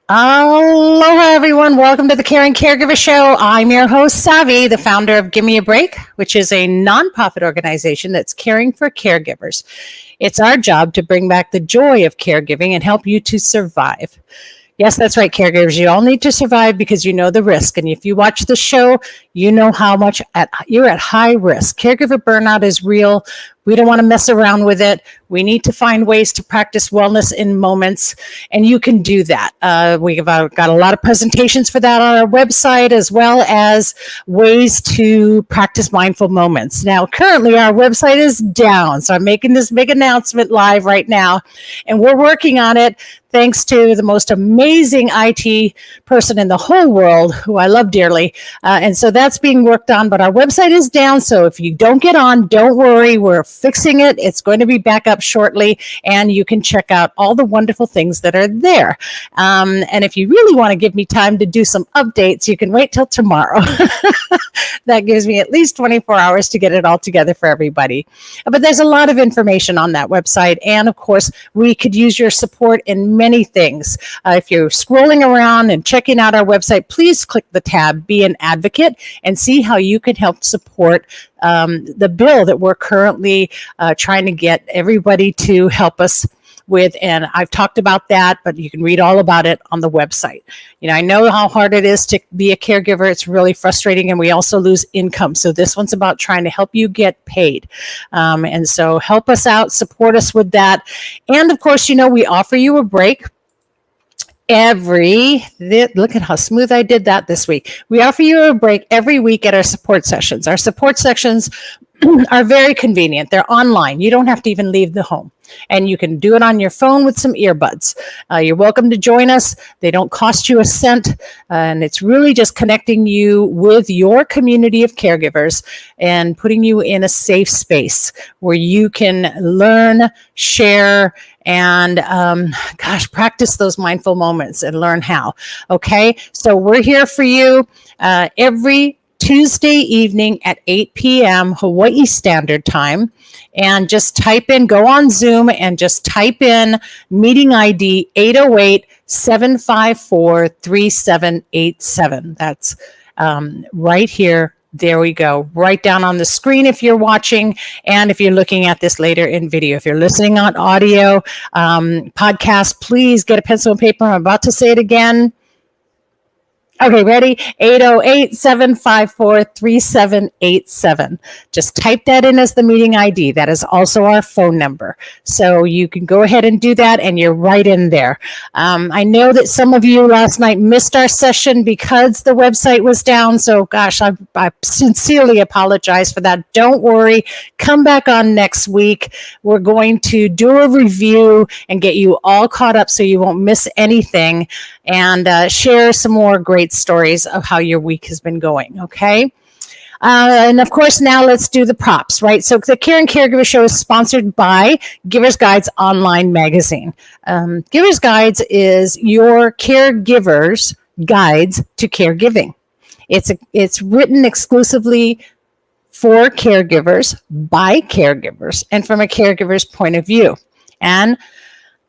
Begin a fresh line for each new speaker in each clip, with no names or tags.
Aloha, everyone. Welcome to the Caring Caregiver Show. I'm your host, Savi, the founder of Give Me a Break, which is a nonprofit organization that's caring for caregivers. It's our job to bring back the joy of caregiving and help you to survive. Yes, that's right, caregivers. You all need to survive because you know the risk. And if you watch the show, you know how much you're at high risk. Caregiver burnout is real. We don't want to mess around with it. We need to find ways to practice wellness in moments, and you can do that. We've got a lot of presentations for that on our website, as well as ways to practice mindful moments. Now, currently, our website is down, so I'm making this big announcement live right now, and we're working on it thanks to the most amazing IT person in the whole world, who I love dearly. And so that's being worked on, but our website is down. So if you don't get on, don't worry. We're fixing it. It's going to be back up shortly, and you can check out all the wonderful things that are there. And if you really want to give me time to do some updates, you can wait till tomorrow. That gives me at least 24 hours to get it all together for everybody. But there's a lot of information on that website. And of course, we could use your support in many things. If you're scrolling around and checking out our website, please click the tab, Be an Advocate, and see how you can help support the bill that we're currently trying to get everybody to help us with. And I've talked about that, but you can read all about it on the website. You know, I know how hard it is to be a caregiver. It's really frustrating, and we also lose income. So this one's about trying to help you get paid. And so help us out, support us with that. And of course, you know, we offer you a break look at how smooth I did that this week. We offer you a break every week at our support sessions. Our support sessions are very convenient. They're online. You don't have to even leave the home. And you can do it on your phone with some earbuds. You're welcome to join us. They don't cost you a cent. And it's really just connecting you with your community of caregivers and putting you in a safe space where you can learn, share, and practice those mindful moments and learn how. Okay, so we're here for you every Tuesday evening at 8 p.m. Hawaii Standard Time. And just go on Zoom and just type in meeting ID 808-754-3787. That's right here. There we go. Right down on the screen if you're watching, and if you're looking at this later in video. If you're listening on audio podcast, please get a pencil and paper. I'm about to say it again. Okay, ready? 808-754-3787. Just type that in as the meeting ID. That is also our phone number. So you can go ahead and do that, and you're right in there. I know that some of you last night missed our session because the website was down. So, gosh, I sincerely apologize for that. Don't worry. Come back on next week. We're going to do a review and get you all caught up so you won't miss anything, and share some more great stories of how your week has been going, okay? And of course, now let's do the props, right? So the Caring Caregiver Show is sponsored by Giver's Guides online magazine. Giver's Guides is your caregivers' guides to caregiving. It's written exclusively for caregivers, by caregivers, and from a caregiver's point of view. And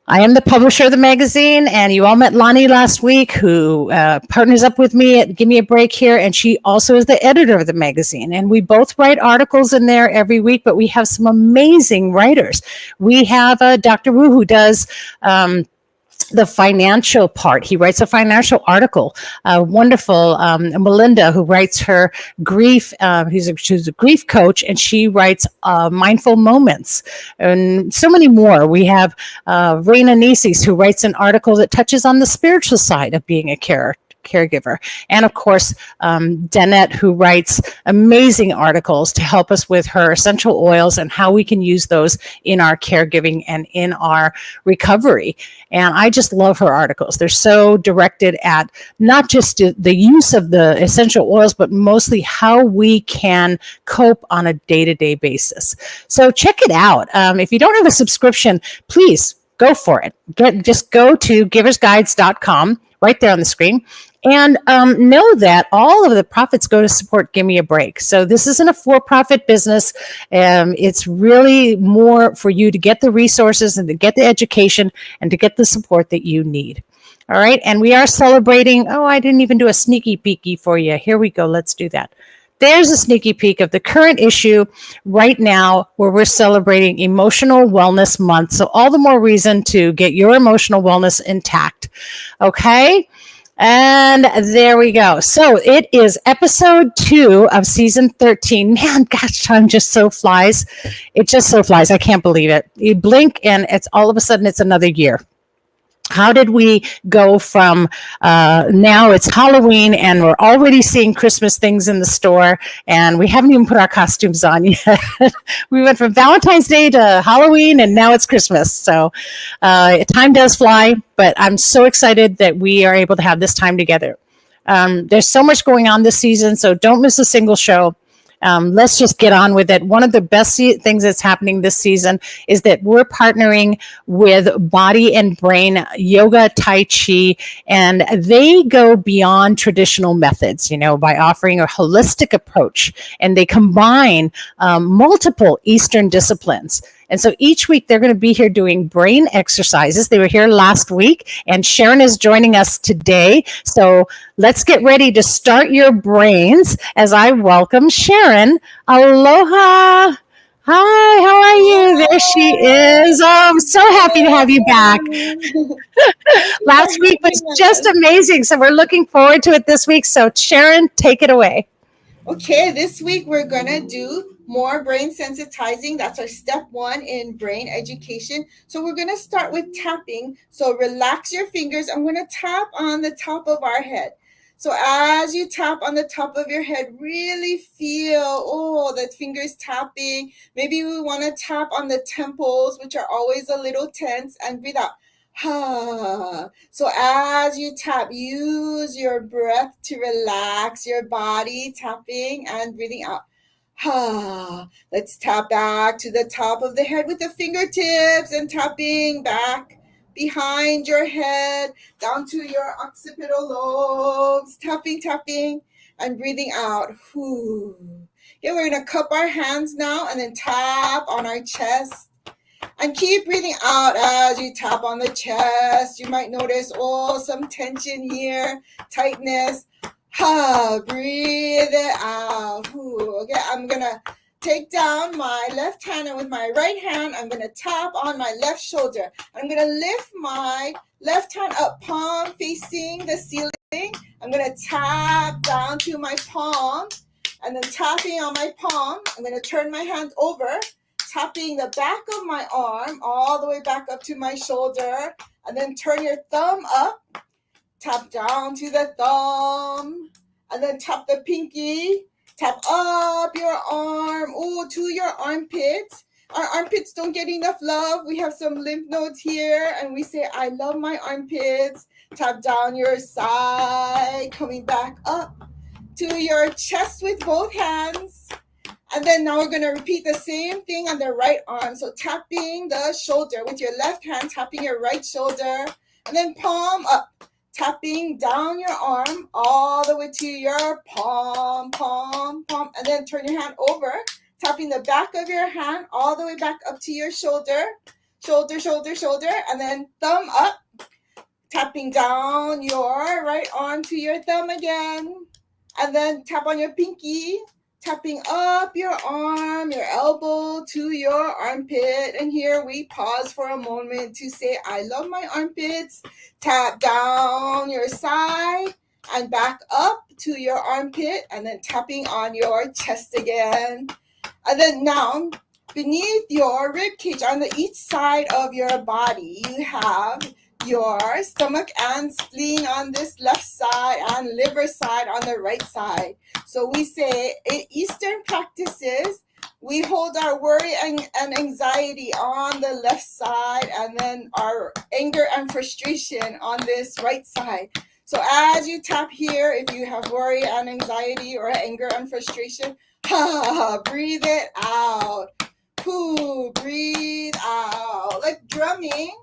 I am the publisher of the magazine, and you all met Lonnie last week, who partners up with me at Give Me a Break here, and she also is the editor of the magazine. And we both write articles in there every week, but we have some amazing writers. We have Dr. Wu, who does the financial part. He writes a financial article. Wonderful Melinda, who writes her grief. She's a grief coach, and she writes mindful moments, and so many more. We have Raina Nisis, who writes an article that touches on the spiritual side of being a caregiver. And of course, Danette, who writes amazing articles to help us with her essential oils and how we can use those in our caregiving and in our recovery. And I just love her articles. They're so directed at not just the use of the essential oils, but mostly how we can cope on a day-to-day basis. So check it out. If you don't have a subscription, please go for it. Just go to giversguides.com, right there on the screen. And know that all of the profits go to support Give Me a Break. So this isn't a for-profit business. It's really more for you to get the resources and to get the education and to get the support that you need. All right. And we are celebrating. Oh, I didn't even do a sneaky peeky for you. Here we go. Let's do that. There's a sneaky peek of the current issue right now where we're celebrating Emotional Wellness Month. So all the more reason to get your emotional wellness intact. Okay. And there we go. So it is episode 2 of season 13. Man, gosh, time just so flies. It just so flies. I can't believe it. You blink and it's all of a sudden it's another year. How did we go from now it's Halloween and we're already seeing Christmas things in the store and we haven't even put our costumes on yet. We went from Valentine's Day to Halloween and now it's Christmas. So time does fly, but I'm so excited that we are able to have this time together. There's so much going on this season, so don't miss a single show. Let's just get on with it. One of the best things that's happening this season is that we're partnering with Body and Brain Yoga, Tai Chi, and they go beyond traditional methods, by offering a holistic approach, and they combine multiple Eastern disciplines. And so each week they're going to be here doing brain exercises. They were here last week, and Sharon is joining us today. So let's get ready to start your brains as I welcome Sharon. Aloha. Hi, how are you? There she is. Oh, I'm so happy to have you back. Last week was just amazing. So we're looking forward to it this week. So Sharon, take it away.
Okay, this week we're going to do more brain sensitizing. That's our step 1 in brain education. So we're going to start with tapping. So relax your fingers. I'm going to tap on the top of our head. So as you tap on the top of your head, really feel, the fingers tapping. Maybe we want to tap on the temples, which are always a little tense, and breathe out. So as you tap, use your breath to relax your body, tapping and breathing out. Let's tap back to the top of the head with the fingertips and tapping back behind your head, down to your occipital lobes, tapping, and breathing out. Okay, we're going to cup our hands now and then tap on our chest. And keep breathing out as you tap on the chest. You might notice, some tension here, tightness. Breathe it out. Okay, I'm going to take down my left hand, and with my right hand, I'm going to tap on my left shoulder. I'm going to lift my left hand up, palm facing the ceiling. I'm going to tap down to my palm, and then tapping on my palm. I'm going to turn my hand over, tapping the back of my arm all the way back up to my shoulder, and then turn your thumb up, tap down to the thumb, and then tap the pinky, tap up your arm, to your armpits. Our armpits don't get enough love. We have some lymph nodes here, and we say, I love my armpits. Tap down your side, coming back up to your chest with both hands. And then now we're going to repeat the same thing on the right arm. So tapping the shoulder with your left hand, tapping your right shoulder, and then palm up, tapping down your arm all the way to your palm, and then turn your hand over, tapping the back of your hand all the way back up to your shoulder, and then thumb up, tapping down your right arm to your thumb again, and then tap on your pinky, tapping up your arm, your elbow to your armpit. And here we pause for a moment to say, I love my armpits. Tap down your side and back up to your armpit, and then tapping on your chest again. And then now, beneath your rib cage on the each side of your body, you have your stomach and spleen on this left side and liver side on the right side. So we say in Eastern practices, we hold our worry and anxiety on the left side, and then our anger and frustration on this right side. So as you tap here, if you have worry and anxiety or anger and frustration, breathe it out. Breathe out. Like drumming.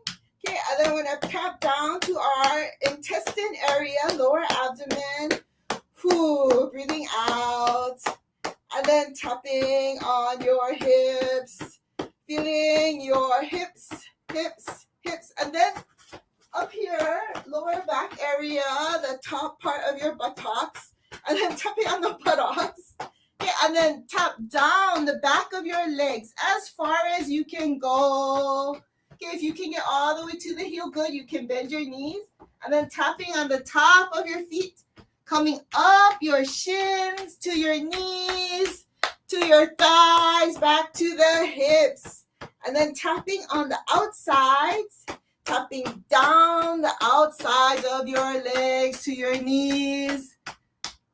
Okay, and then we're going to tap down to our intestine area. tapping on your hips, feeling your hips, and then up here, lower back area, the top part of your buttocks, and then tapping on the buttocks. Okay, and then tap down the back of your legs as far as you can go. Okay, if you can get all the way to the heel, good. You can bend your knees, and then tapping on the top of your feet, coming up your shins to your knees, to your thighs, back to the hips, and then tapping on the outsides, tapping down the outsides of your legs to your knees,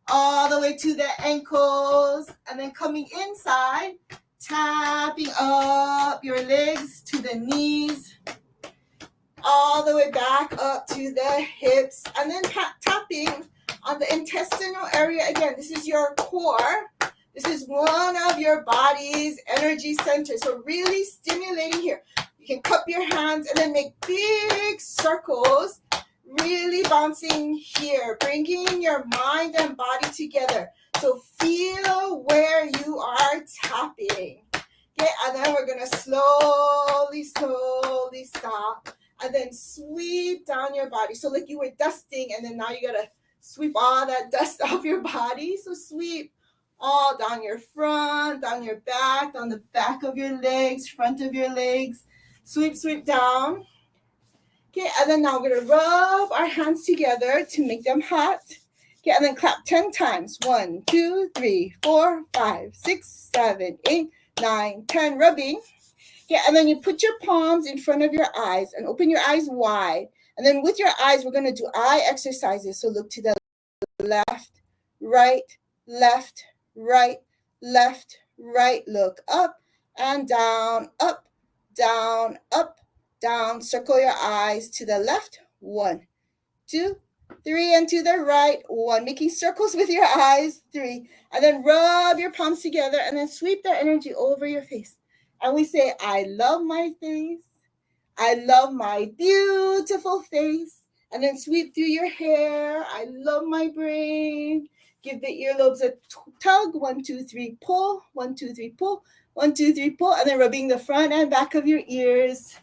all the way to the ankles, and then coming inside, tapping up your legs to the knees, all the way back up to the hips, and then tapping on the intestinal area. Again, this is your core. This is one of your body's energy centers. So really stimulating here. You can cup your hands and then make big circles, really bouncing here, bringing your mind and body together. So feel where you are tapping. Okay, and then we're going to slowly stop and then sweep down your body. So like you were dusting, and then now you got to sweep all that dust off your body. So sweep all down your front, down your back, down the back of your legs, front of your legs. Sweep down. Okay, and then now we're going to rub our hands together to make them hot. Okay, and then clap 10 times. 1, 2, 3, 4, 5, 6, 7, 8, 9, 10. Rubbing. Okay, and then you put your palms in front of your eyes and open your eyes wide. And then with your eyes, we're going to do eye exercises. So look to the left, right, left, right, left, right. Look up and down, up, down, up, down. Circle your eyes to the left. 1, 2, 3, and to the right. 1. Making circles with your eyes. 3. And then rub your palms together and then sweep that energy over your face. And we say, I love my face. I love my beautiful face. And then sweep through your hair. I love my brain. Give the earlobes a tug. 1, 2, 3, pull. 1, 2, 3, pull. 1, 2, 3, pull. And then rubbing the front and back of your ears.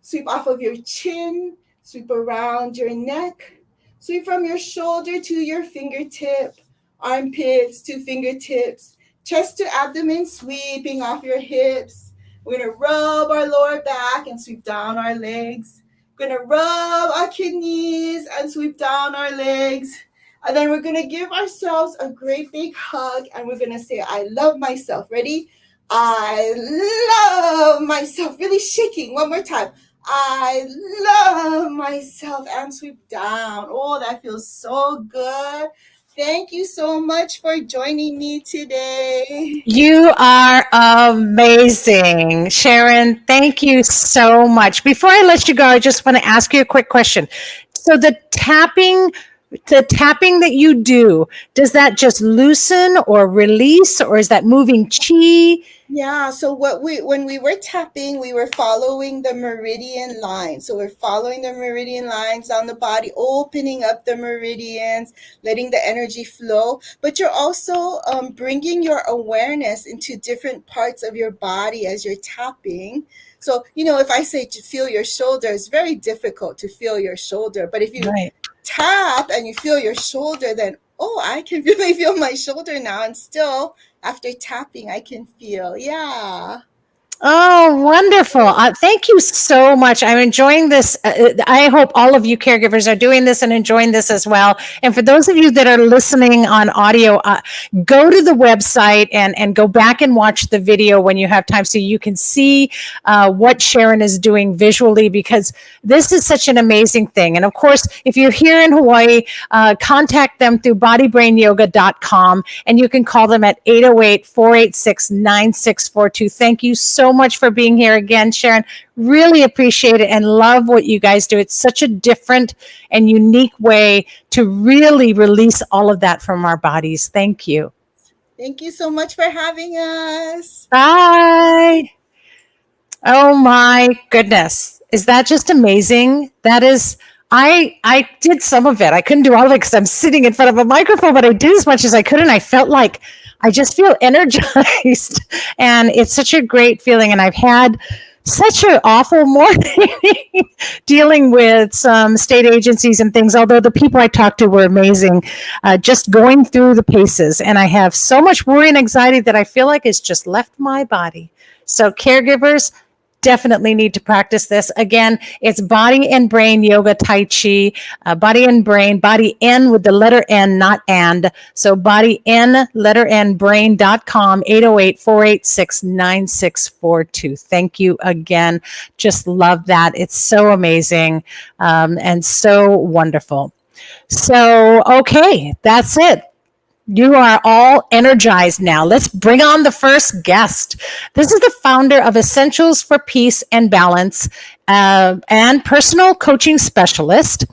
Sweep off of your chin. Sweep around your neck. Sweep from your shoulder to your fingertip. Armpits to fingertips. Chest to abdomen, sweeping off your hips. We're going to rub our lower back and sweep down our legs. We're going to rub our kidneys and sweep down our legs. And then we're going to give ourselves a great big hug. And we're going to say, I love myself. Ready? I love myself. Really shaking. One more time. I love myself. And sweep down. Oh, that feels so good. Thank you so much for joining me today.
You are amazing, Sharon. Thank you so much. Before I let you go, I just want to ask you a quick question. So the tapping that you do, does that just loosen or release, or is that moving chi?
Yeah, so when we were tapping, we were following the meridian line. So we're following the meridian lines on the body, opening up the meridians, letting the energy flow. But you're also bringing your awareness into different parts of your body as you're tapping. So, if I say to feel your shoulder, it's very difficult to feel your shoulder. But if you tap and you feel your shoulder, then, I can really feel my shoulder now. And still, after tapping, I can feel, yeah.
Oh, wonderful. Thank you so much. I'm enjoying this. I hope all of you caregivers are doing this and enjoying this as well. And for those of you that are listening on audio, go to the website and go back and watch the video when you have time so you can see what Sharon is doing visually, because this is such an amazing thing. And of course, if you're here in Hawaii, contact them through bodybrainyoga.com, and you can call them at 808-486-9642. Thank you so much for being here again, Sharon. Really appreciate it and love what you guys do. It's such a different and unique way to really release all of that from our bodies. Thank you.
Thank you so much for having us.
Bye. Oh my goodness. Is that just amazing? That is, I did some of it. I couldn't do all of it because I'm sitting in front of a microphone, but I did as much as I could. And I felt like I just feel energized. And it's such a great feeling. And I've had such an awful morning dealing with some state agencies and things, although the people I talked to were amazing, just going through the paces. And I have so much worry and anxiety that I feel like it's just left my body. So, caregivers, definitely need to practice this. Again, it's body and brain yoga tai chi, body and brain, body N with the letter N, not and. So body N, letter N, brain.com, 808-486-9642. Thank you again. Just love that. It's so amazing and so wonderful. So, okay, that's it. You are all energized now. Let's bring on the first guest. This is the founder of Essentials for Peace and Balance and personal coaching specialist.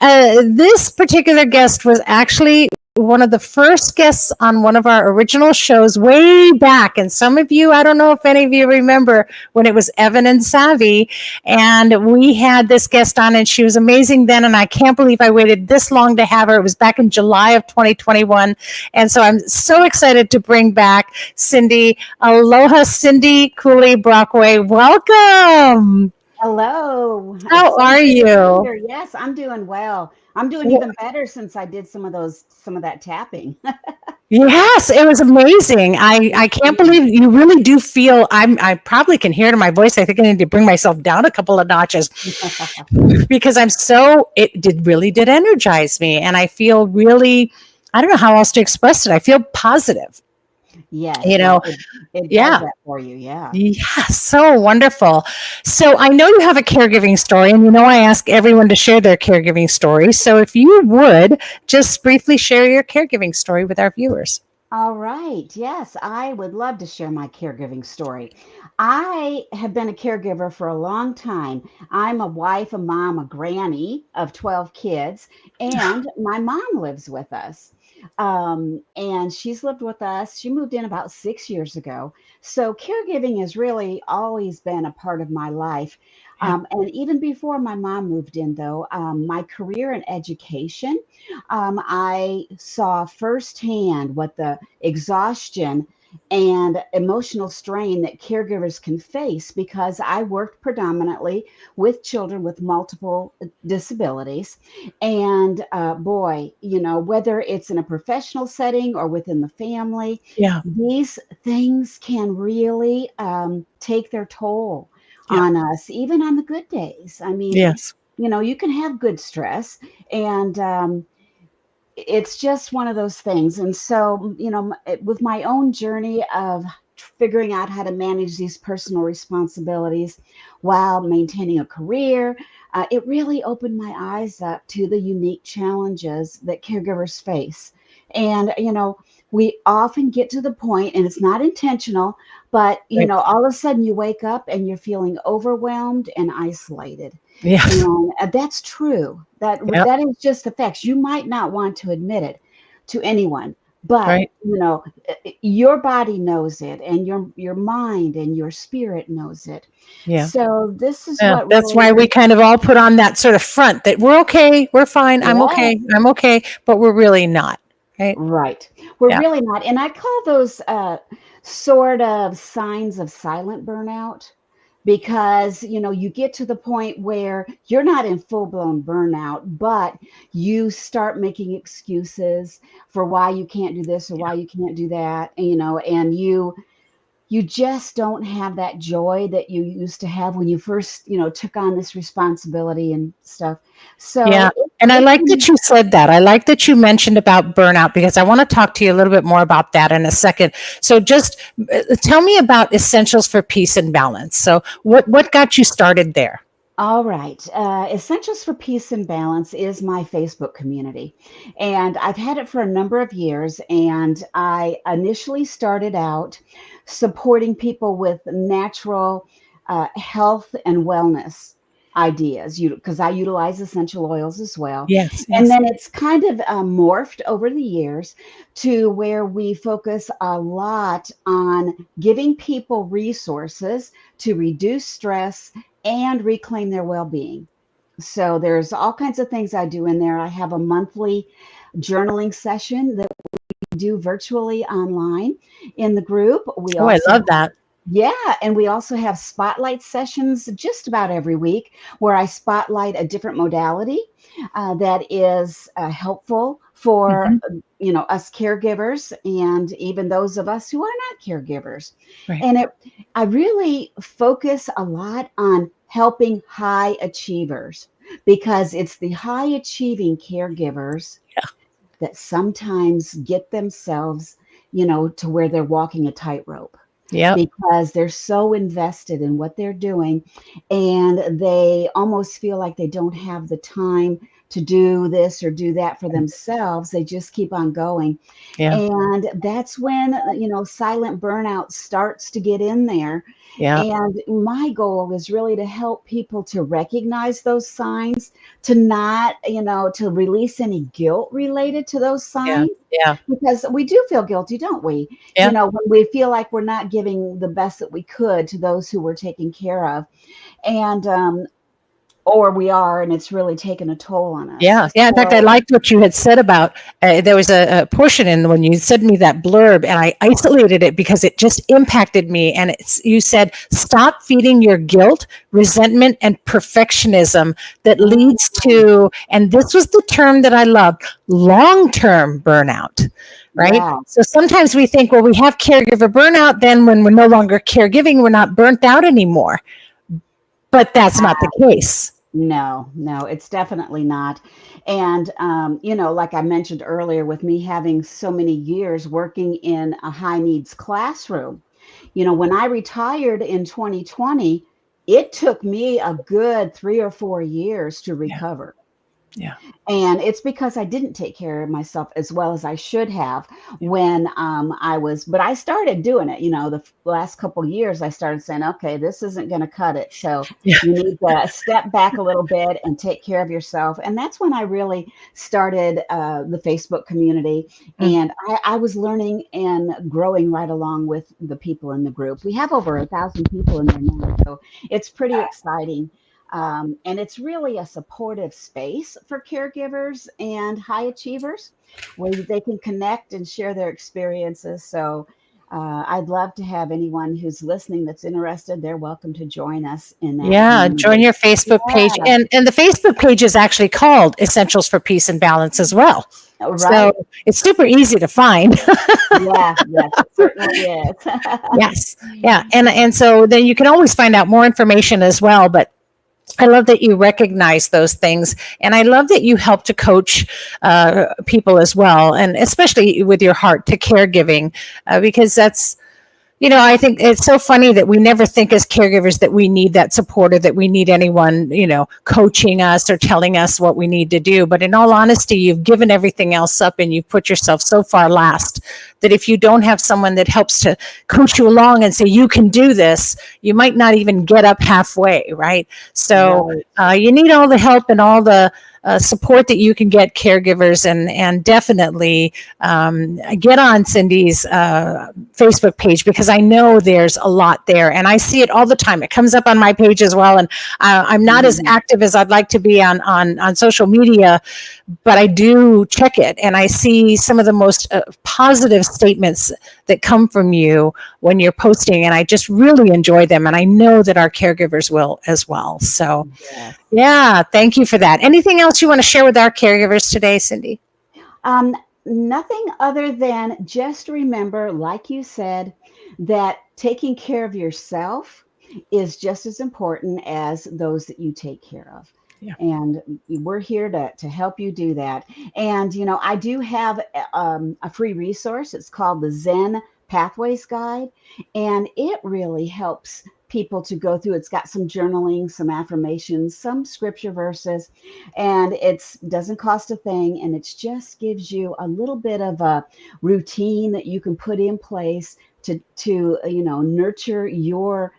This particular guest was actually one of the first guests on one of our original shows way back. And some of you, I don't know if any of you remember when it was Evan and Savvy. And we had this guest on, and she was amazing then. And I can't believe I waited this long to have her. It was back in July of 2021. And so I'm so excited to bring back Cindy. Aloha, Cindy Cooley Brockway. Welcome.
Hello.
How are you?
Yes, I'm doing well. I'm doing even better since I did some of that tapping.
Yes, it was amazing. I can't believe you really do feel I probably can hear it in my voice. I think I need to bring myself down a couple of notches because it really did energize me. And I feel really, I don't know how else to express it. I feel positive.
Yes,
You know,
it
yeah.
does that for you. Yeah.
Yeah, so wonderful. So I know you have a caregiving story, and I ask everyone to share their caregiving story. So if you would just briefly share your caregiving story with our viewers.
All right. Yes, I would love to share my caregiving story. I have been a caregiver for a long time. I'm a wife, a mom, a granny of 12 kids, and my mom lives with us. And she's lived with us. She moved in about 6 years ago. So caregiving has really always been a part of my life.
Yeah.
And even before my mom moved in, though, my career in education, I saw firsthand what the exhaustion and emotional strain that caregivers can face because I worked predominantly with children with multiple disabilities. And boy, whether it's in a professional setting or within the family,
Yeah.
these things can really take their toll
Yeah.
on us, even on the good days. I mean,
Yes.
you can have good stress, and it's just one of those things. And so, with my own journey of figuring out how to manage these personal responsibilities while maintaining a career, it really opened my eyes up to the unique challenges that caregivers face. And, we often get to the point, and it's not intentional, but,
Right.
all of a sudden you wake up and you're feeling overwhelmed and isolated.
Yeah.
And that's true.
Yep.
That is just the facts. You might not want to admit it to anyone, but
Right.
your body knows it, and your mind and your spirit knows it.
Yeah.
So this is
Yeah.
what
That's
really
why we kind of all put on that sort of front that we're okay, we're fine, I'm
yeah,
okay, I'm okay, but we're really not. Right.
right. We're
Yeah.
really not, and I call those sort of signs of silent burnout. Because you get to the point where you're not in full-blown burnout, but you start making excuses for why you can't do this or why you can't do that, and you just don't have that joy that you used to have when you first took on this responsibility and stuff. So
Yeah. And I
it
like
can
that you said that. I like that you mentioned about burnout because I want to talk to you a little bit more about that in a second. So just tell me about Essentials for Peace and Balance. So what got you started there?
All right. Essentials for Peace and Balance is my Facebook community. And I've had it for a number of years. And I initially started out supporting people with natural health and wellness ideas, because I utilize essential oils as well.
Yes.
And
Yes.
then it's kind of morphed over the years to where we focus a lot on giving people resources to reduce stress and reclaim their well-being. So there's all kinds of things I do in there. I have a monthly journaling session that do virtually online in the group. We
Oh, I
also
love that.
yeah, and we also have spotlight sessions just about every week where I spotlight a different modality that is helpful for
Mhm.
Us caregivers and even those of us who are not caregivers.
Right.
And I really focus a lot on helping high achievers because it's the high achieving caregivers
Yeah.
that sometimes get themselves, to where they're walking a tightrope
Yep.
because they're so invested in what they're doing and they almost feel like they don't have the time to do this or do that for themselves. They just keep on going.
Yeah.
And that's when, silent burnout starts to get in there.
Yeah.
And my goal is really to help people to recognize those signs, to not, to release any guilt related to those
Yeah.
signs,
Yeah.
because we do feel guilty, don't we?
Yeah.
When we feel like we're not giving the best that we could to those who we're taking care of. And, or we are, and it's really taken a toll on us.
Yeah, yeah. In fact, I
So,
liked what you had said about there was a portion in when you said me that blurb, and I isolated it because it just impacted me. And you said, "Stop feeding your guilt, resentment, and perfectionism that leads to," and this was the term that I loved, long-term burnout. Right.
yeah,
So sometimes we think, well, we have caregiver burnout. Then when we're no longer caregiving, we're not burnt out anymore. But that's not the case.
no, it's definitely not. And, like I mentioned earlier, with me having so many years working in a high needs classroom, when I retired in 2020, it took me a good 3 or 4 years to
Yeah.
recover.
Yeah.
And it's because I didn't take care of myself as well as I should have when but I started doing it, the last couple years, I started saying, okay, this isn't going to cut it. So
Yeah.
you need to step back a little bit and take care of yourself. And that's when I really started the Facebook community.
Mm.
And I was learning and growing right along with the people in the group. We have over 1,000 people in there now. So it's pretty exciting. And it's really a supportive space for caregivers and high achievers where they can connect and share their experiences. So I'd love to have anyone who's listening that's interested. They're welcome to join us in that
Yeah, join
community.
your Facebook page.
Yeah,
And the Facebook page is actually called Essentials for Peace and Balance as well. So
right.
it's super easy to find.
Yeah, yes, it certainly is.
Yes. Yeah. And so then you can always find out more information as well. But I love that you recognize those things. And I love that you help to coach people as well. And especially with your heart to caregiving, because that's, I think it's so funny that we never think as caregivers that we need that support or that we need anyone, coaching us or telling us what we need to do. But in all honesty, you've given everything else up and you've put yourself so far last that if you don't have someone that helps to coach you along and say, you can do this, you might not even get up halfway, right? So
Right.
you need all the help and all the support that you can get, caregivers, and definitely get on Cindy's Facebook page, because I know there's a lot there and I see it all the time. It comes up on my page as well. And I'm not as active as I'd like to be on social media, but I do check it and I see some of the most positive statements that come from you when you're posting, and I just really enjoy them, and I know that our caregivers will as well. So
Yes.
yeah, thank you for that. Anything else you want to share with our caregivers today, Cindy?
Nothing other than just remember, like you said, that taking care of yourself is just as important as those that you take care of.
Yeah.
And we're here to help you do that. And, I do have a free resource. It's called the Zen Pathways Guide. And it really helps people to go through. It's got some journaling, some affirmations, some scripture verses, and it doesn't cost a thing. And it just gives you a little bit of a routine that you can put in place to nurture your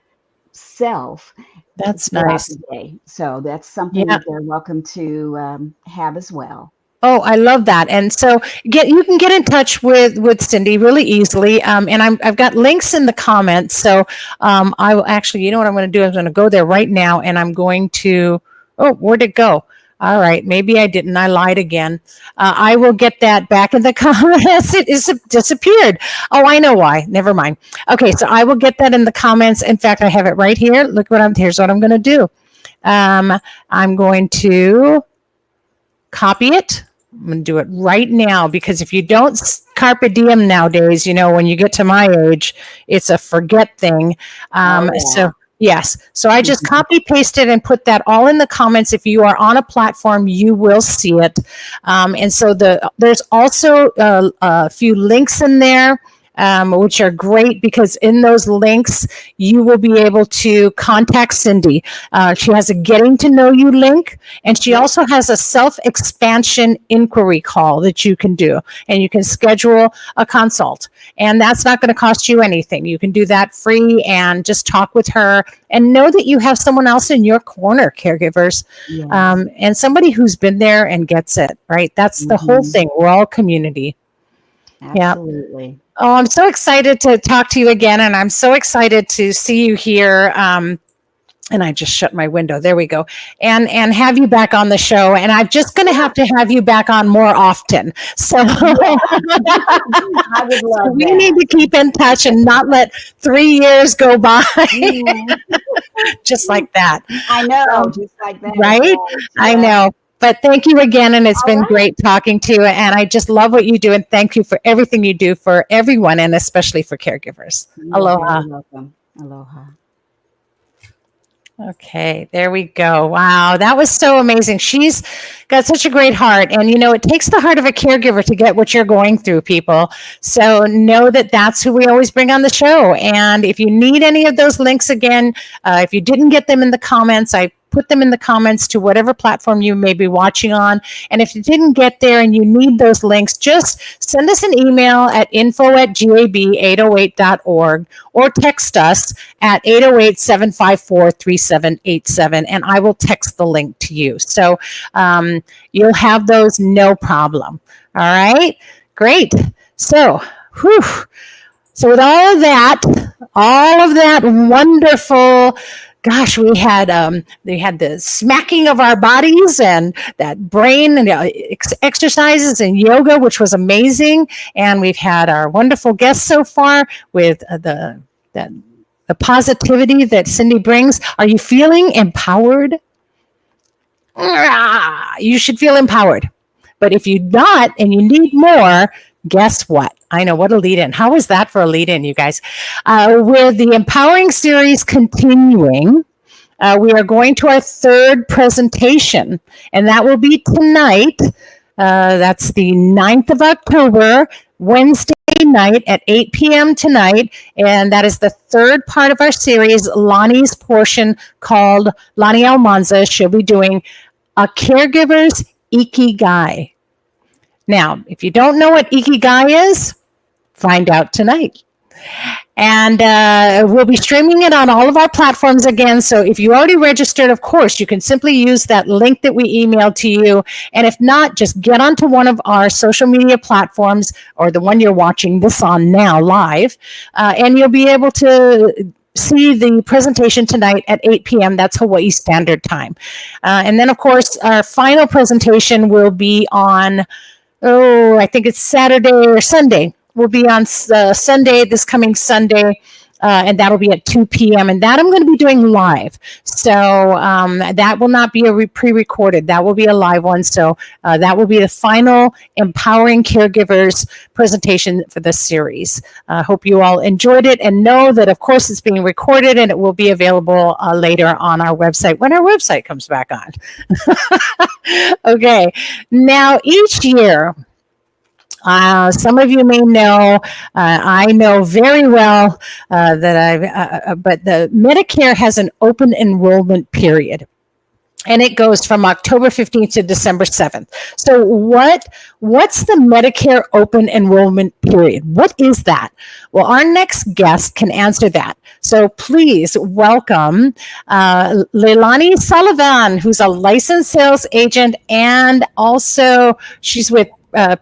self
That's
throughout
nice.
the day. So that's something
Yeah.
that they're welcome to have as well.
Oh, I love that. And so you can get in touch with Cindy really easily. And I've got links in the comments. So I will actually, you know what I'm going to do? I'm going to go there right now and I'm going to, oh, where'd it go? All right, maybe I didn't. I lied again. I will get that back in the comments. It is disappeared. Oh, I know why. Never mind. Okay, so I will get that in the comments. In fact, I have it right here. Look here's what I'm going to do. I'm going to copy it. I'm going to do it right now, because if you don't carpe diem nowadays, when you get to my age, it's a forget thing. So yes, so I just copy pasted and put that all in the comments. If you are on a platform, you will see it. And so there's also a few links in there, which are great, because in those links, you will be able to contact Cindy. She has a getting to know you link, and she also has a self-expansion inquiry call that you can do, and you can schedule a consult. And that's not going to cost you anything. You can do that free and just talk with her and know that you have someone else in your corner, caregivers, and somebody who's been there and gets it, right? That's the whole thing. We're all community.
Absolutely.
Yeah. Oh, I'm so excited to talk to you again, and I'm so excited to see you here. And I just shut my window. There we go. And have you back on the show. And I'm just going to have you back on more often. So
I would love
we
that.
need to keep in touch and not let 3 years go by. Just like that.
I know, just like that.
Right?
Yes,
I
yes.
know. But thank you again, and it's been
right.
great talking to you. And I just love what you do, and thank you for everything you do for everyone, and especially for caregivers.
You're
Aloha.
very welcome. Aloha.
Okay, there we go. Wow, that was so amazing. She's got such a great heart. And, it takes the heart of a caregiver to get what you're going through, people. So know that that's who we always bring on the show. And if you need any of those links again, if you didn't get them in the comments, I put them in the comments to whatever platform you may be watching on. And if you didn't get there and you need those links, just send us an email at info@gab808.org or text us at 808-754-3787, and I will text the link to you. So you'll have those, no problem. All right, great. So, So with all of that wonderful, gosh, we had the smacking of our bodies and that brain and exercises and yoga, which was amazing. And we've had our wonderful guests so far with the positivity that Cindy brings. Are you feeling empowered? You should feel empowered. But if you're not and you need more, guess what? I know, what a lead-in. How was that for a lead-in, you guys? With the Empowering series continuing, we are going to our third presentation, and that will be tonight. That's the 9th of October, Wednesday night at 8 p.m. tonight, and that is the third part of our series, Lonnie's portion called Lonnie Almanza. She'll be doing a caregiver's Ikigai. Now, if you don't know what Ikigai is, find out tonight. And we'll be streaming it on all of our platforms again. So if you already registered, of course, you can simply use that link that we emailed to you. And if not, just get onto one of our social media platforms or the one you're watching this on now live, and you'll be able to see the presentation tonight at 8 p.m. That's Hawaii Standard Time. And then, of course, our final presentation will be on, I think it's Saturday or Sunday. We'll be on Sunday, this coming Sunday, and that'll be at 2 p.m. And that I'm going to be doing live. So that will not be a pre-recorded. That will be a live one. So that will be the final Empowering Caregivers presentation for this series. I hope you all enjoyed it, and know that, of course, it's being recorded and it will be available later on our website when our website comes back on. Okay. Now, each year, some of you may know, I know very well but the Medicare has an open enrollment period. And it goes from October 15th to December 7th. So what's the Medicare open enrollment period? What is that? Well, our next guest can answer that. So please welcome Leilani Sullivan, who's a licensed sales agent, and also she's with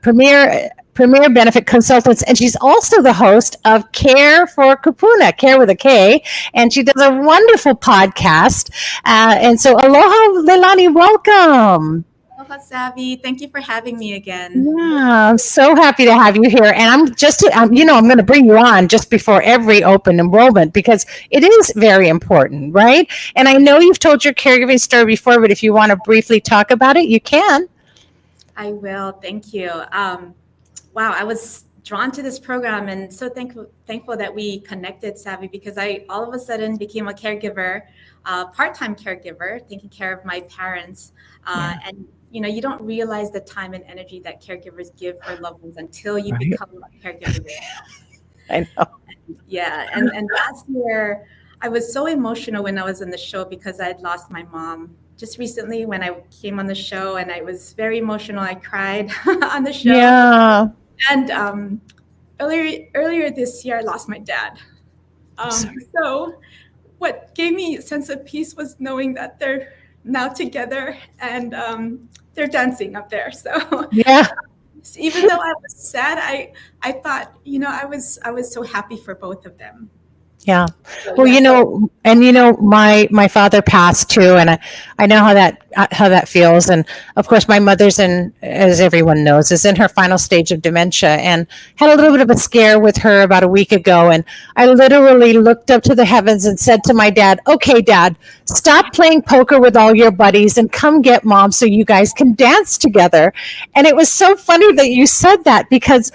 Premier Premier Benefit Consultants, and she's also the host of Care for Kupuna, Care with a K, and she does a wonderful podcast. And so, aloha, Leilani, welcome.
Aloha, Savvy. Thank you for having me again.
Yeah, I'm so happy to have you here. And I'm going to bring you on just before every open enrollment because it is very important, right? And I know you've told your caregiving story before, but if you want to briefly talk about it, you can.
I will. Thank you. Wow, I was drawn to this program and so thankful that we connected, Savvy, because I all of a sudden became a caregiver, part-time caregiver, taking care of my parents. And you don't realize the time and energy that caregivers give for loved ones until you become a caregiver.
I know.
Yeah, and last year I was so emotional when I was in the show because I had lost my mom just recently when I came on the show, and I was very emotional. I cried on the show.
Yeah.
And earlier this year, I lost my dad. So what gave me a sense of peace was knowing that they're now together and they're dancing up there. So
Yeah.
even though I was sad, I thought, I was so happy for both of them.
Yeah.
So,
Well, my father passed too, and I know how that feels. And of course, my mother's as everyone knows, is in her final stage of dementia, and had a little bit of a scare with her about a week ago. And I literally looked up to the heavens and said to my dad, "Okay, Dad, stop playing poker with all your buddies and come get Mom so you guys can dance together." And it was so funny that you said that because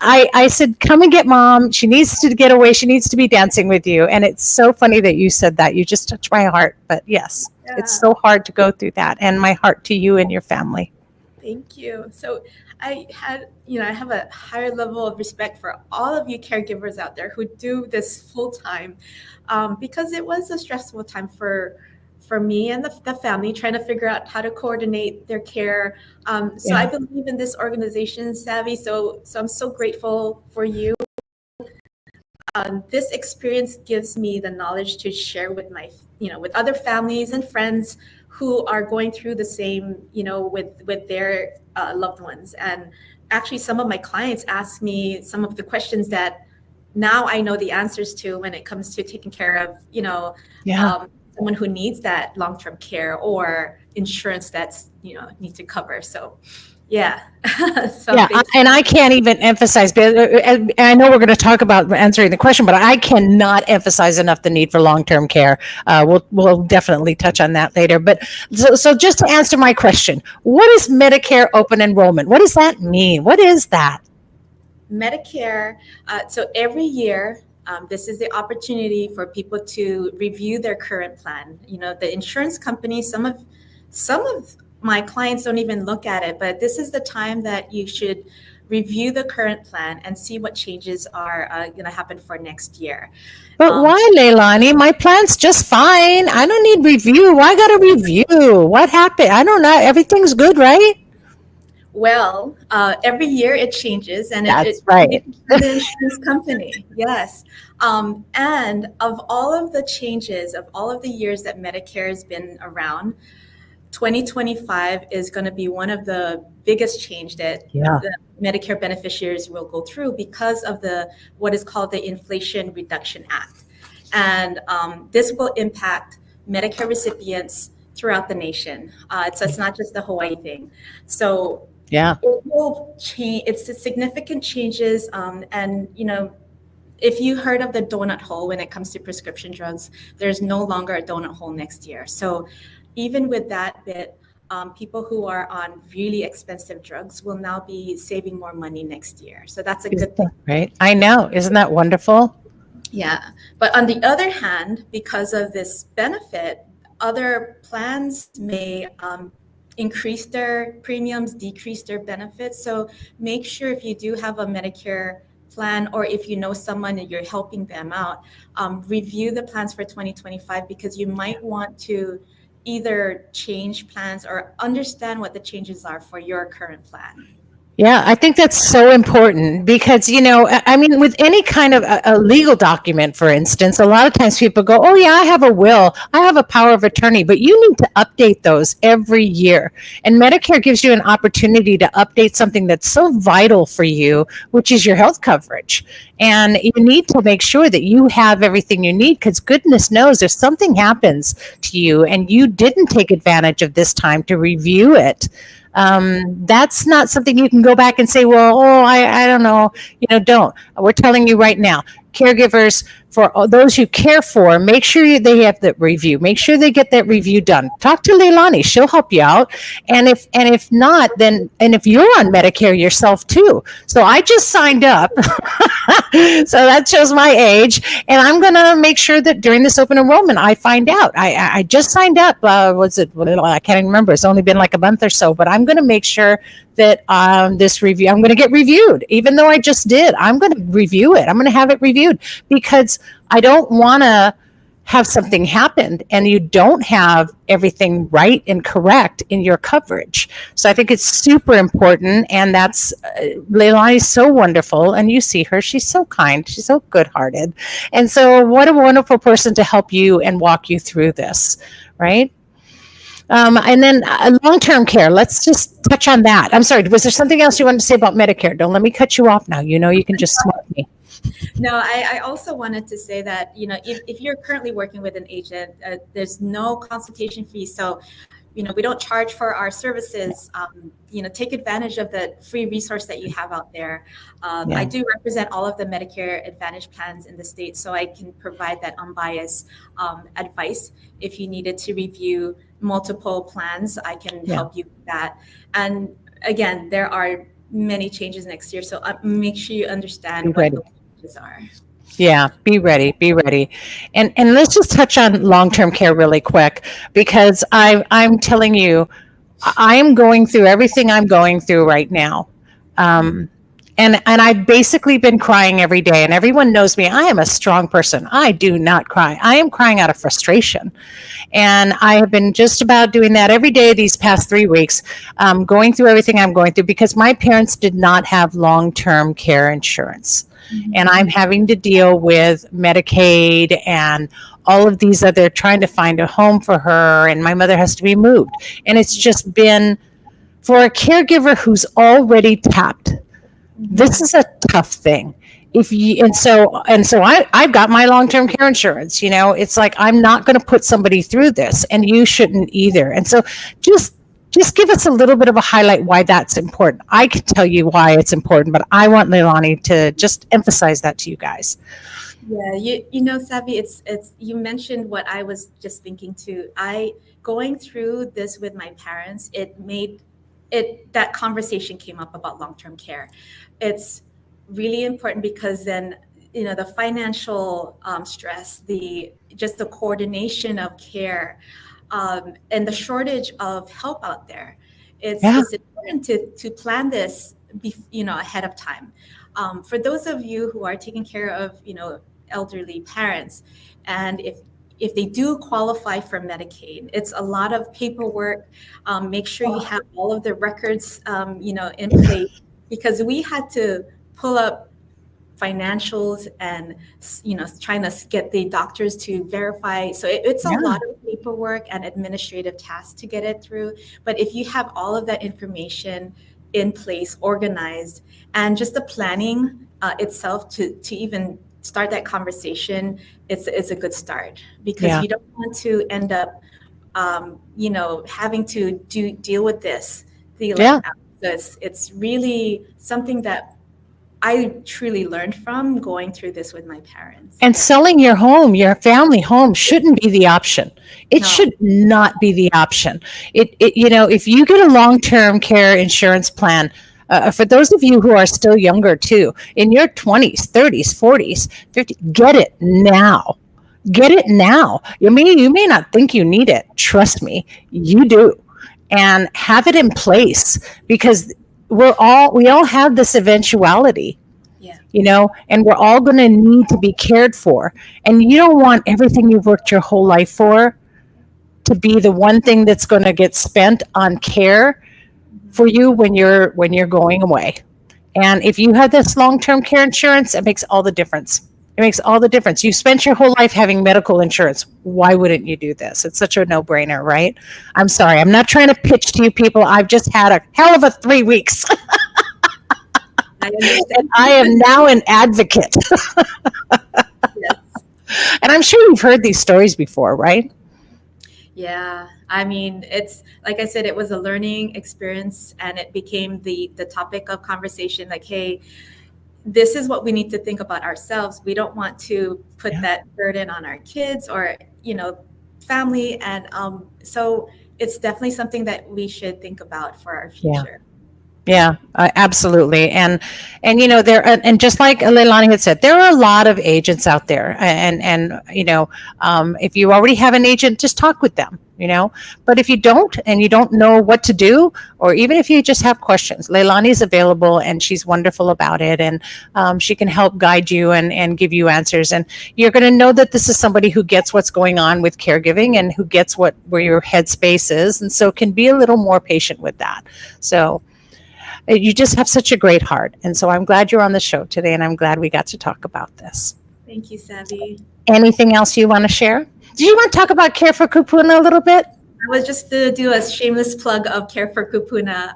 I said, "Come and get Mom. She needs to get away. She needs to be dancing with you." And it's so funny that you said that. You just touched my heart. But yes, It's so hard to go through that. And my heart to you and your family.
Thank you. So I have a higher level of respect for all of you caregivers out there who do this full time, because it was a stressful time for me and the family trying to figure out how to coordinate their care. So I believe in this organization, Savvy. So I'm so grateful for you. This experience gives me the knowledge to share with with other families and friends who are going through the same, with their loved ones. And actually, some of my clients ask me some of the questions that now I know the answers to when it comes to taking care of, someone who needs that long-term care or insurance that's, needs to cover. So yeah.
And I can't even emphasize, and I know we're going to talk about answering the question, but I cannot emphasize enough the need for long-term care. We'll definitely touch on that later. But so just to answer my question, what is Medicare open enrollment? What does that mean? What is that?
Medicare. So every year, this is the opportunity for people to review their current plan. The insurance companies, some of my clients don't even look at it, but this is the time that you should review the current plan and see what changes are going to happen for next year.
But why, Leilani? My plan's just fine. I don't need review. Why got to review? What happened? I don't know. Everything's good, right?
Well, every year it changes, and
that's right.
The insurance company, yes. And of all of the changes, of all of the years that Medicare has been around, 2025 is going to be one of the biggest change that the Medicare beneficiaries will go through because of what is called the Inflation Reduction Act. And this will impact Medicare recipients throughout the nation. It's not just the Hawaii thing. So it will change. It's a significant changes. And, if you heard of the donut hole when it comes to prescription drugs, there's no longer a donut hole next year. So even with that bit, people who are on really expensive drugs will now be saving more money next year. So that's a good thing.
Right. I know. Isn't that wonderful?
Yeah. But on the other hand, because of this benefit, other plans may increase their premiums, decrease their benefits. So make sure if you do have a Medicare plan, or if you know someone and you're helping them out, review the plans for 2025, because you might want to either change plans or understand what the changes are for your current plan.
Yeah, I think that's so important because, I mean, with any kind of a legal document, for instance, a lot of times people go, oh, yeah, I have a will, I have a power of attorney, but you need to update those every year. And Medicare gives you an opportunity to update something that's so vital for you, which is your health coverage. And you need to make sure that you have everything you need because goodness knows if something happens to you and you didn't take advantage of this time to review it, that's not something you can go back and say, well, I don't know, don't. We're telling you right now, caregivers, for those you care for, make sure they have that review. Make sure they get that review done. Talk to Leilani; she'll help you out. And if not, then if you're on Medicare yourself too. So I just signed up, so that shows my age, and I'm gonna make sure that during this open enrollment, I find out. I just signed up. Was it? I can't even remember. It's only been like a month or so, but I'm gonna make sure that this review, I'm going to get reviewed, even though I just did. I'm going to review it. I'm going to have it reviewed because I don't want to have something happen and you don't have everything right and correct in your coverage. So I think it's super important. And that's Leilani is so wonderful. And you see her, she's so kind. She's so good hearted. And so what a wonderful person to help you and walk you through this, right? And then long-term care, let's just touch on that. I'm sorry, was there something else you wanted to say about Medicare? Don't let me cut you off now. You can just smart me.
No, I also wanted to say that, if you're currently working with an agent, there's no consultation fee. So, we don't charge for our services. Take advantage of the free resource that you have out there.
Yeah.
I do represent all of the Medicare Advantage plans in the state, so I can provide that unbiased advice. If you needed to review multiple plans, I can help you with that. And again, there are many changes next year, so make sure you understand what the changes are.
Yeah, be ready. And let's just touch on long-term care really quick because I'm telling you, I am going through everything I'm going through right now. And I've basically been crying every day, and everyone knows me. I am a strong person. I do not cry. I am crying out of frustration. And I have been just about doing that every day these past 3 weeks, going through everything I'm going through because my parents did not have long-term care insurance. Mm-hmm. And I'm having to deal with Medicaid and all of these other, trying to find a home for her, and my mother has to be moved. And it's just been, for a caregiver who's already tapped, this is a tough thing. So I've got my long-term care insurance. It's like I'm not going to put somebody through this, and you shouldn't either. And so just give us a little bit of a highlight why that's important. I can tell you why it's important, but I want Leilani to just emphasize that to you guys.
Yeah, Savvy, it's you mentioned what I was just thinking too. Going through this with my parents, that conversation came up about long-term care. It's really important because then, the financial stress, the coordination of care, and the shortage of help out there. It's important to plan this, ahead of time. For those of you who are taking care of, elderly parents, and if they do qualify for Medicaid, it's a lot of paperwork. Make sure you have all of the records, in place, because we had to pull up financials and, trying to get the doctors to verify. So it's a lot of paperwork and administrative tasks to get it through. But if you have all of that information in place, organized, and just the planning itself to even start that conversation, it's a good start, because you don't want to end up, having to deal with this. It's really something that I truly learned from going through this with my parents.
And selling your home, your family home, shouldn't be the option. It should not be the option. If you get a long-term care insurance plan, for those of you who are still younger too, in your 20s, 30s, 40s, 50s, get it now. Get it now. You may not think you need it. Trust me, you do. And have it in place, because we all have this eventuality, and we're all going to need to be cared for. And you don't want everything you've worked your whole life for to be the one thing that's going to get spent on care for you when you're going away. And if you have this long-term care insurance, it makes all the difference. It makes all the difference. You spent your whole life having medical insurance. Why wouldn't you do this? It's such a no-brainer, right? I'm sorry. I'm not trying to pitch to you people. I've just had a hell of a 3 weeks.
I understand.
And I am now an advocate.
Yes.
And I'm sure you've heard these stories before, right?
Yeah, I mean, it's like I said, it was a learning experience, and it became the topic of conversation. Like, hey, this is what we need to think about ourselves. We don't want to put that burden on our kids or family, and so it's definitely something that we should think about for our future.
Yeah, absolutely. And there, and just like Leilani had said, there are a lot of agents out there, and if you already have an agent, just talk with them, but if you don't, and you don't know what to do, or even if you just have questions, Leilani is available, and she's wonderful about it, and she can help guide you and give you answers, and you're going to know that this is somebody who gets what's going on with caregiving and who gets where your headspace is, and so can be a little more patient with that. So you just have such a great heart. And so I'm glad you're on the show today, and I'm glad we got to talk about this.
Thank you, Savvy.
Anything else you want to share? Do you want to talk about Care for Kupuna a little bit?
I was just to do a shameless plug of Care for Kupuna.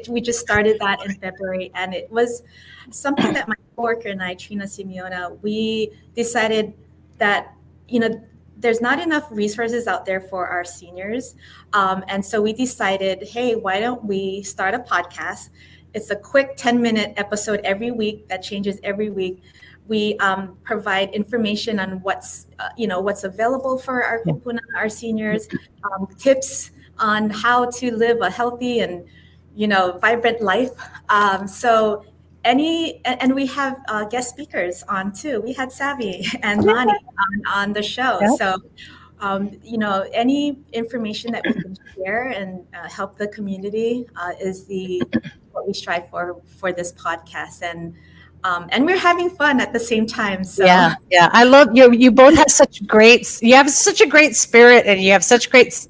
We just started that in February, and it was something that my coworker and I, Trina Simeona, we decided that, there's not enough resources out there for our seniors. And so we decided, hey, why don't we start a podcast? It's a quick 10-minute episode every week that changes every week. We provide information on what's available for our kupuna, our seniors, tips on how to live a healthy and, vibrant life. And we have guest speakers on too. We had Savvy and Lonnie on the show. Yep. So, any information that we can share and help the community is what we strive for this podcast. And we're having fun at the same time. So.
Yeah. I love you. You both have such a great spirit, and you have such great,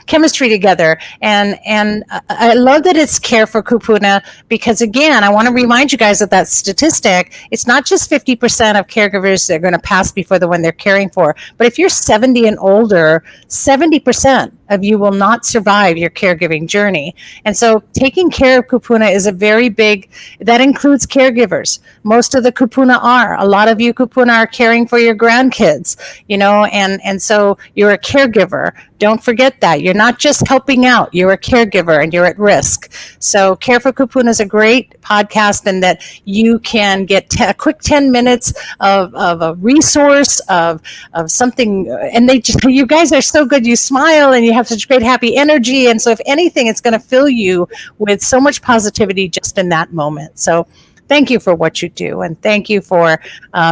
chemistry together. And I love that it's Care for Kupuna, because again, I want to remind you guys of that statistic. It's not just 50% of caregivers that are going to pass before the one they're caring for, but if you're 70 and older, 70% of you will not survive your caregiving journey. And so taking care of kupuna is that includes caregivers. Most of the kupuna are. A lot of you kupuna are caring for your grandkids, and so you're a caregiver. Don't forget that. You're not just helping out. You're a caregiver, and you're at risk. So Care for Kupuna is a great podcast, and that you can get a quick 10 minutes of a resource of something. And you guys are so good. You smile, and you have such great happy energy. And so if anything, it's going to fill you with so much positivity just in that moment. So thank you for what you do, and thank you for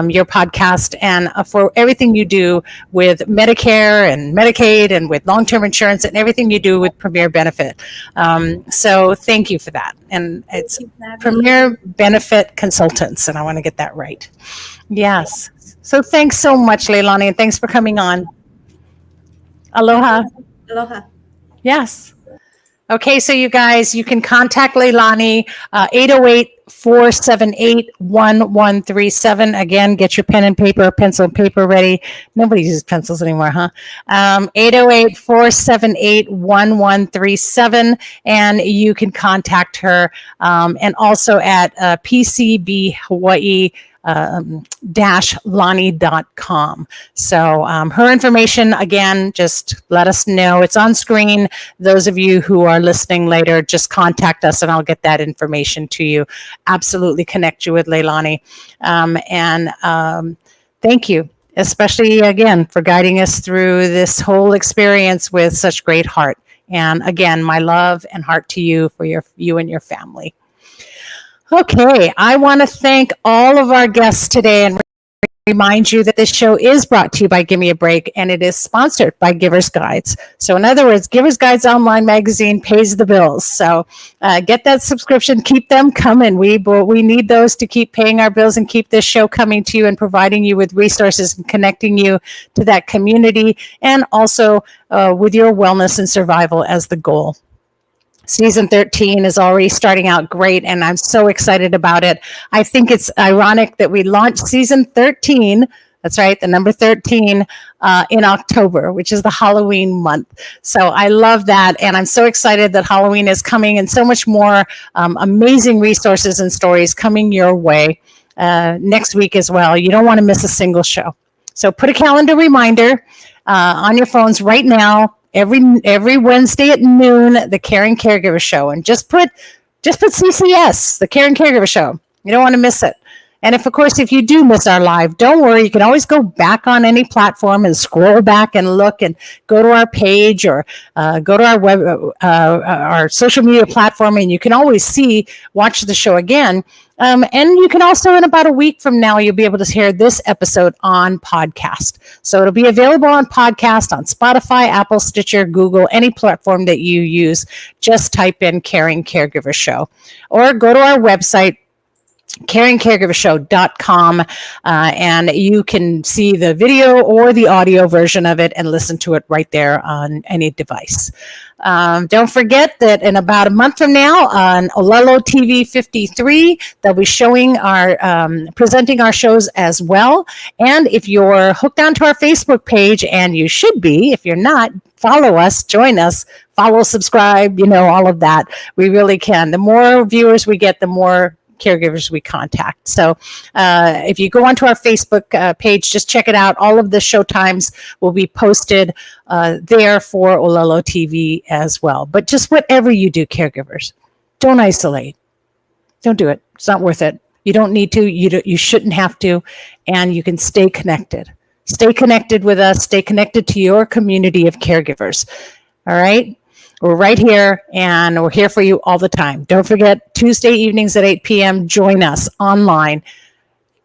your podcast, and for everything you do with Medicare and Medicaid, and with long-term insurance, and everything you do with Premier Benefit. So thank you for that. And it's Premier Benefit Consultants, and I want to get that right. Yes. So thanks so much, Leilani, and thanks for coming on. Aloha.
Aloha.
Yes. Okay, so you guys, you can contact Leilani, 808-478-1137. Again, get your pen and paper, pencil and paper ready. Nobody uses pencils anymore, huh? 808-478-1137. And you can contact her, and also at PCB Hawaii Lonnie.com. So her information, again, just let us know. It's on screen. Those of you who are listening later, just contact us and I'll get that information to you. Absolutely connect you with Leilani. Thank you, especially again, for guiding us through this whole experience with such great heart. And again, my love and heart to you for you and your family. Okay, I want to thank all of our guests today and remind you that this show is brought to you by Give Me a Break, and it is sponsored by Giver's Guides. So in other words, Giver's Guides online magazine pays the bills. So get that subscription, keep them coming. We need those to keep paying our bills and keep this show coming to you and providing you with resources and connecting you to that community, and also with your wellness and survival as the goal. Season 13 is already starting out great, and I'm so excited about it. I think it's ironic that we launched season 13. That's right, the number 13 in October, which is the Halloween month. So I love that. And I'm so excited that Halloween is coming and so much more amazing resources and stories coming your way next week as well. You don't want to miss a single show. So put a calendar reminder on your phones right now. Every Wednesday at noon, the Caring Caregiver Show. And just put CCS, the Caring Caregiver Show. You don't want to miss it. And of course, if you do miss our live, don't worry. You can always go back on any platform and scroll back and look and go to our page or go to our web, our social media platform, and you can always watch the show again. And you can also, in about a week from now, you'll be able to hear this episode on podcast. So it'll be available on podcast on Spotify, Apple, Stitcher, Google, any platform that you use. Just type in Caring Caregiver Show or go to our website, caringcaregivershow.com, and you can see the video or the audio version of it and listen to it right there on any device. Don't forget that in about a month from now on Olelo TV 53, they'll be showing presenting our shows as well. And if you're hooked onto our Facebook page, and you should be, if you're not, follow us, join us, follow, subscribe, all of that. We really can. The more viewers we get, the more caregivers we contact. So if you go onto our Facebook page, just check it out. All of the show times will be posted there for Olelo TV as well. But just whatever you do, caregivers, don't isolate. Don't do it. It's not worth it. You don't need to. You shouldn't have to. And you can stay connected. Stay connected with us. Stay connected to your community of caregivers. All right? We're right here, and we're here for you all the time. Don't forget, Tuesday evenings at 8 p.m., join us online.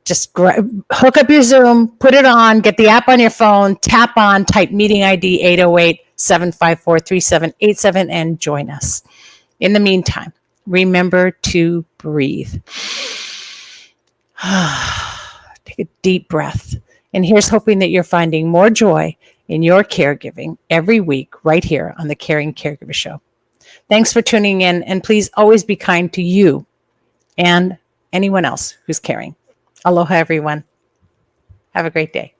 Just hook up your Zoom, put it on, get the app on your phone, tap on, type meeting ID 808-754-3787, and join us. In the meantime, remember to breathe. Take a deep breath. And here's hoping that you're finding more joy in your caregiving every week right here on the Caring Caregiver Show. Thanks for tuning in, and please always be kind to you and anyone else who's caring. Aloha, everyone. Have a great day.